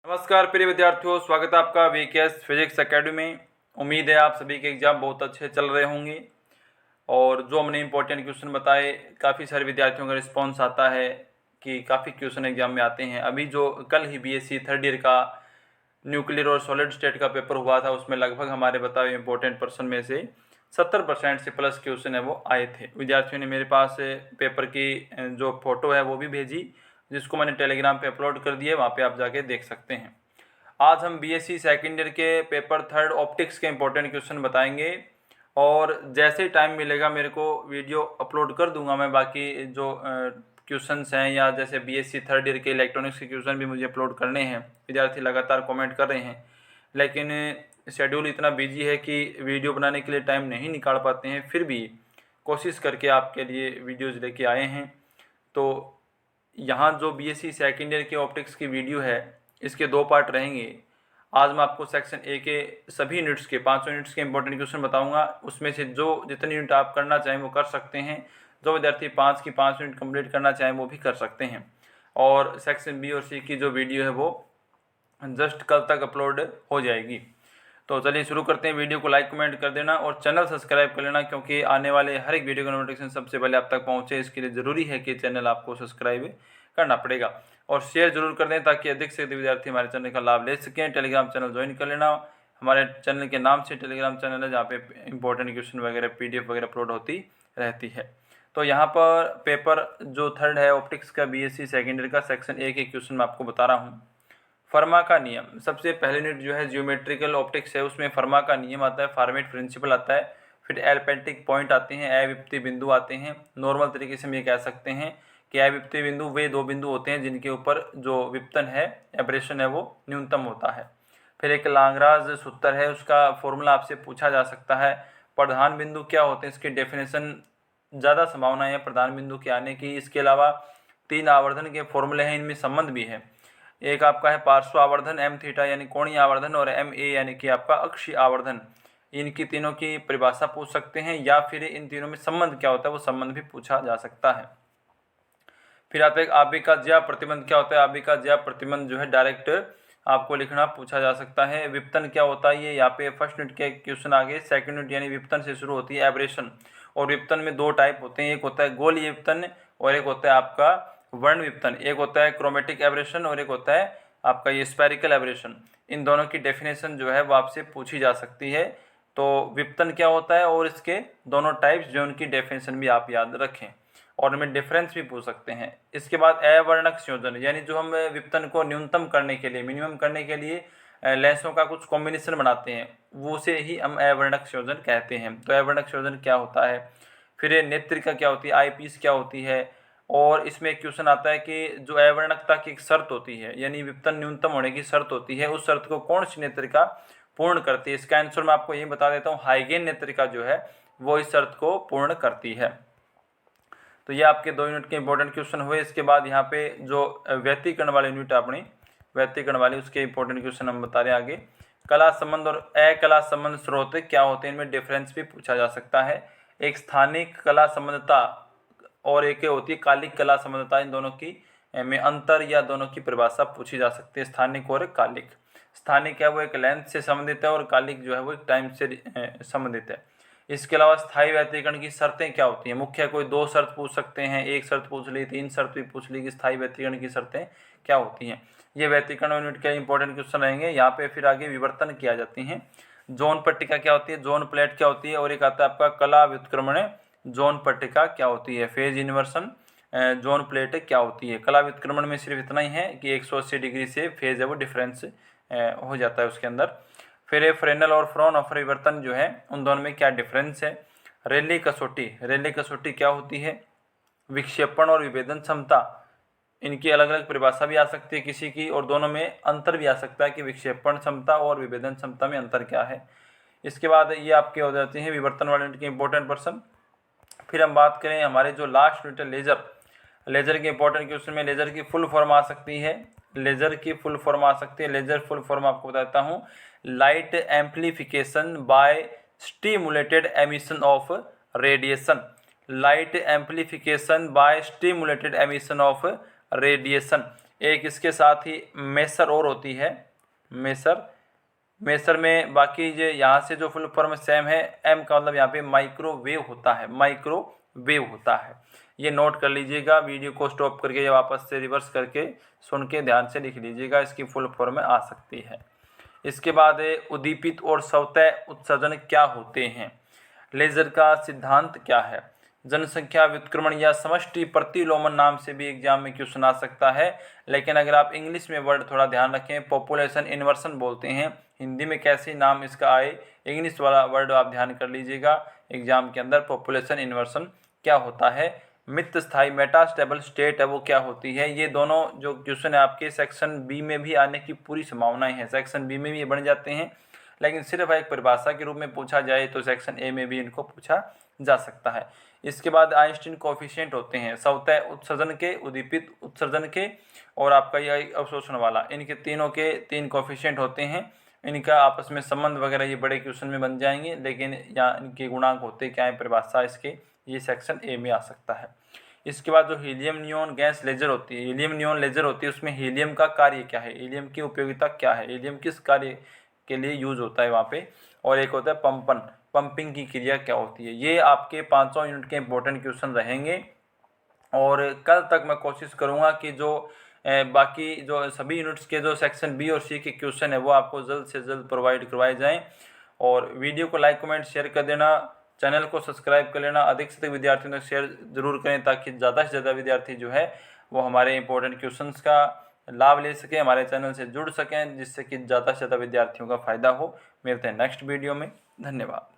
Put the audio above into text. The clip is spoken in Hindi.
नमस्कार प्रिय विद्यार्थियों, स्वागत है आपका वीकेएस फिजिक्स एकेडमी में। उम्मीद है आप सभी के एग्जाम बहुत अच्छे चल रहे होंगे और जो हमने इम्पोर्टेंट क्वेश्चन बताए, काफ़ी सारे विद्यार्थियों का रिस्पांस आता है कि काफ़ी क्वेश्चन एग्जाम में आते हैं। अभी जो कल ही बीएससी थर्ड ईयर का न्यूक्लियर और सॉलिड स्टेट का पेपर हुआ था, उसमें लगभग हमारे बताए हुए इम्पोर्टेंट पर्सन में से 70% से प्लस क्वेश्चन है वो आए थे। विद्यार्थियों ने मेरे पास पेपर की जो फोटो है वो भी भेजी, जिसको मैंने टेलीग्राम पे अपलोड कर दिया, वहाँ पे आप जाके देख सकते हैं। आज हम बीएससी सेकेंड ईयर के पेपर थर्ड ऑप्टिक्स के इम्पोर्टेंट क्वेश्चन बताएंगे और जैसे ही टाइम मिलेगा मेरे को वीडियो अपलोड कर दूंगा मैं। बाकी जो क्वेश्चंस हैं या जैसे बीएससी थर्ड ईयर के इलेक्ट्रॉनिक्स के क्वेश्चन भी मुझे अपलोड करने हैं। विद्यार्थी लगातार कमेंट कर रहे हैं, लेकिन शेड्यूल इतना बिजी है कि वीडियो बनाने के लिए टाइम नहीं निकाल पाते हैं। फिर भी कोशिश करके आपके लिए वीडियोज़ लेके आए हैं। तो यहाँ जो बीएससी सेकेंड ईयर के ऑप्टिक्स की वीडियो है, इसके 2 पार्ट रहेंगे। आज मैं आपको सेक्शन ए के सभी यूनिट्स के 5 यूनिट्स के इंपॉर्टेंट क्वेश्चन बताऊंगा। उसमें से जो जितनी यूनिट आप करना चाहें वो कर सकते हैं। जो विद्यार्थी 5 की 5 यूनिट कंप्लीट करना चाहें वो भी कर सकते हैं। और सेक्शन बी और सी की जो वीडियो है वो जस्ट कल तक अपलोड हो जाएगी। तो चलिए शुरू करते हैं। वीडियो को लाइक कमेंट कर देना और चैनल सब्सक्राइब कर लेना, क्योंकि आने वाले हर एक वीडियो का नोटिफिकेशन सबसे पहले आप तक पहुंचे। इसके लिए ज़रूरी है कि चैनल आपको सब्सक्राइब करना पड़ेगा और शेयर जरूर कर दें, ताकि अधिक से अधिक विद्यार्थी हमारे चैनल का लाभ ले सकें। टेलीग्राम चैनल ज्वाइन कर लेना। हमारे चैनल के नाम से टेलीग्राम चैनल है, जहाँ पे इंपॉर्टेंट क्वेश्चन वगैरह PDF वगैरह अपलोड होती रहती है। तो यहाँ पर पेपर जो थर्ड है ऑप्टिक्स का बीएससी सेकेंड ईयर का, सेक्शन ए के क्वेश्चन मैं आपको बता रहा हूँ। फर्मा का नियम, सबसे पहले यूनिट जो है जियोमेट्रिकल ऑप्टिक्स है, उसमें फर्मा का नियम आता है, फार्मेट प्रिंसिपल आता है, फिर एलिप्टिक पॉइंट आते हैं, अविपत्ति बिंदु आते हैं। नॉर्मल तरीके से हम ये कह सकते हैं कि अविपत्ति बिंदु वे 2 बिंदु होते हैं जिनके ऊपर जो विपतन है, एब्रेशन है, वो न्यूनतम होता है। फिर एक लाग्रांज सूत्र है, उसका फॉर्मूला आपसे पूछा जा सकता है। प्रधान बिंदु क्या होते हैं, इसकी डेफिनेशन ज़्यादा संभावना है प्रधान बिंदु के आने की। इसके अलावा 3 आवर्धन के फॉर्मूले हैं, इनमें संबंध भी है। एक आपका है पार्श्व आवर्धन m थीटा यानी कोणीय आवर्धन, और ma यानी कि आपका अक्षीय आवर्धन। इनकी तीनों की परिभाषा पूछ सकते हैं, या फिर इन तीनों में संबंध क्या होता है वो संबंध भी पूछा जा सकता है। फिर आता है आबिका ज्या प्रतिबंध क्या होता है। आबिका ज्या प्रतिबंध जो है डायरेक्ट आपको लिखना पूछा जा सकता है। विपतन क्या होता है, ये यहाँ पे फर्स्ट यूनिट के क्वेश्चन आगे। सेकंड यूनिट यानी विपतन से शुरू होती है एब्रेशन। और विपतन में 2 टाइप होते हैं, एक होता है गोलीय विपतन और एक होता है आपका वर्ण विपतन। एक होता है क्रोमेटिक एब्रेशन और एक होता है आपका ये स्पेरिकल एब्रेशन। इन दोनों की डेफिनेशन जो है वो आपसे पूछी जा सकती है। तो विपतन क्या होता है और इसके दोनों टाइप्स जो उनकी डेफिनेशन भी आप याद रखें, और उनमें डिफरेंस भी पूछ सकते हैं। इसके बाद अवर्णक संयोजन, यानी जो हम विपतन को न्यूनतम करने के लिए, मिनिमम करने के लिए लेंसों का कुछ कॉम्बिनेशन बनाते हैं, वो से ही हम अवर्णक संयोजन कहते हैं। तो अवर्णक संयोजन क्या होता है। फिर नेत्रिका क्या होती है, आई पीस क्या होती है। और इसमें एक क्वेश्चन आता है कि जो अवर्णकता की एक शर्त होती है, यानी विपतन न्यूनतम होने की शर्त होती है, उस शर्त को कौन सी नेत्रिका पूर्ण करती है। इसका आंसर मैं आपको यही बता देता हूँ, हाइगेन नेत्रिका जो है वो इस शर्त को पूर्ण करती है। तो ये आपके 2 यूनिट के इंपॉर्टेंट क्वेश्चन हुए। इसके बाद यहाँ पे जो व्यतिकरण वाले यूनिट अपनी व्यतिकरण वाली, उसके इंपॉर्टेंट क्वेश्चन हम बता रहे हैं आगे। कला संबंध और अकला संबंध स्रोत क्या होते हैं, इनमें डिफरेंस भी पूछा जा सकता है। एक स्थानिक कला संबंधता और एक होती है कालिक कला संबंधता। इन दोनों की में अंतर या दोनों की परिभाषा पूछी जा सकती है, स्थानिक और कालिक। स्थानिक है वो एक लेंथ से संबंधित है और कालिक जो है वो एक टाइम से संबंधित है। इसके अलावा स्थायी व्यतिकरण की शर्तें क्या होती हैं। मुख्य कोई 2 शर्त पूछ सकते हैं, 1 शर्त पूछ ली, 3 शर्त भी पूछ ली कि स्थायी व्यतिकरण की शर्तें क्या होती हैं। ये व्यतिकरण यूनिट के इंपॉर्टेंट क्वेश्चन रहेंगे। यहाँ पे फिर आगे विवर्तन किया जाती हैं। जोन पट्टिका क्या होती है, जोन प्लेट क्या होती है, और एक आता है आपका कला व्युत्क्रमण जोन पट्टिका क्या होती है। फेज इन्वर्सन जोन प्लेट क्या होती है। कला व्युत्क्रमण में सिर्फ इतना ही है कि 180 डिग्री से फेज है वो डिफरेंस हो जाता है उसके अंदर। फिर फ्रेनल और फ्रॉन ऑफ परिवर्तन जो है, उन दोनों में क्या डिफरेंस है। रेले कसौटी क्या होती है। विक्षेपण और विभेदन क्षमता, इनकी अलग अलग परिभाषा भी आ सकती है किसी की, और दोनों में अंतर भी आ सकता है कि विक्षेपण क्षमता और विभेदन क्षमता में अंतर क्या है। इसके बाद ये आपके हो जाते हैं विवर्तन वाले यूनिट के इंपॉर्टेंट पर्सन। फिर हम बात करें हमारे जो लास्ट यूनिट है लेजर के इंपॉर्टेंट क्वेश्चन में लेजर की फुल फॉर्म आ सकती है। लेजर फुल फॉर्म आपको बताता हूँ, light amplification by stimulated emission of radiation. Light amplification by stimulated emission of radiation. एक इसके साथ ही मेसर और होती है, मेसर में बाकी जो यहाँ से जो फुल फॉर्म सेम है, एम का मतलब यहाँ पे माइक्रोवेव होता है, माइक्रोवेव होता है। ये नोट कर लीजिएगा, वीडियो को स्टॉप करके या वापस से रिवर्स करके सुन के ध्यान से लिख लीजिएगा, इसकी फुल फॉर्म में आ सकती है। इसके बाद है उद्दीपित और स्वतः उत्सर्जन क्या होते हैं। लेजर का सिद्धांत क्या है। जनसंख्या व्युत्क्रमण या समष्टि प्रतिलोमन नाम से भी एग्जाम में क्वेश्चन आ सकता है, लेकिन अगर आप इंग्लिश में वर्ड थोड़ा ध्यान रखें, पॉपुलेशन इन्वर्सन बोलते हैं, हिंदी में कैसे नाम इसका आए, इंग्लिश वाला वर्ड आप ध्यान कर लीजिएगा एग्जाम के अंदर। पॉपुलेशन इन्वर्सन क्या होता है, मित स्थायी मेटास्टेबल स्टेट है वो क्या होती है। ये दोनों जो क्वेश्चन है आपके सेक्शन बी में भी आने की पूरी संभावनाएं हैं, सेक्शन बी में भी ये बन जाते हैं, लेकिन सिर्फ एक परिभाषा के रूप में पूछा जाए तो सेक्शन ए में भी इनको पूछा जा सकता है। इसके बाद आइंस्टीन कोफिशिएंट होते हैं, स्वतः उत्सर्जन के, उद्दीपित उत्सर्जन के और आपका यह अवशोषण वाला, इनके तीनों के 3 कोफिशिएंट होते हैं। इनका आपस में संबंध वगैरह ये बड़े क्वेश्चन में बन जाएंगे, लेकिन यहाँ इनके गुणांक होते क्या है, परिभाषा इसके, ये सेक्शन ए में आ सकता है। इसके बाद जो हीलियम नियॉन गैस लेजर होती है, हीलियम नियॉन लेजर होती है, उसमें हीलियम का कार्य क्या है, हीलियम की उपयोगिता क्या है, हीलियम किस कार्य के लिए यूज होता है वहाँ पे, और एक होता है पंपिंग की क्रिया क्या होती है। ये आपके 500 यूनिट के इंपॉर्टेंट क्वेश्चन रहेंगे, और कल तक मैं कोशिश करूँगा कि जो बाकी जो सभी यूनिट्स के जो सेक्शन बी और सी के क्वेश्चन है वो आपको जल्द से जल्द प्रोवाइड करवाए जाएं। और वीडियो को लाइक कमेंट शेयर कर देना, चैनल को सब्सक्राइब कर लेना, अधिक से अधिक विद्यार्थियों तक शेयर जरूर करें, ताकि ज़्यादा से ज़्यादा विद्यार्थी जो है वो हमारे इंपॉर्टेंट क्वेश्चंस का लाभ ले सकें, हमारे चैनल से जुड़ सकें, जिससे कि ज़्यादा से ज़्यादा विद्यार्थियों का फायदा हो। मिलते हैं नेक्स्ट वीडियो में, धन्यवाद।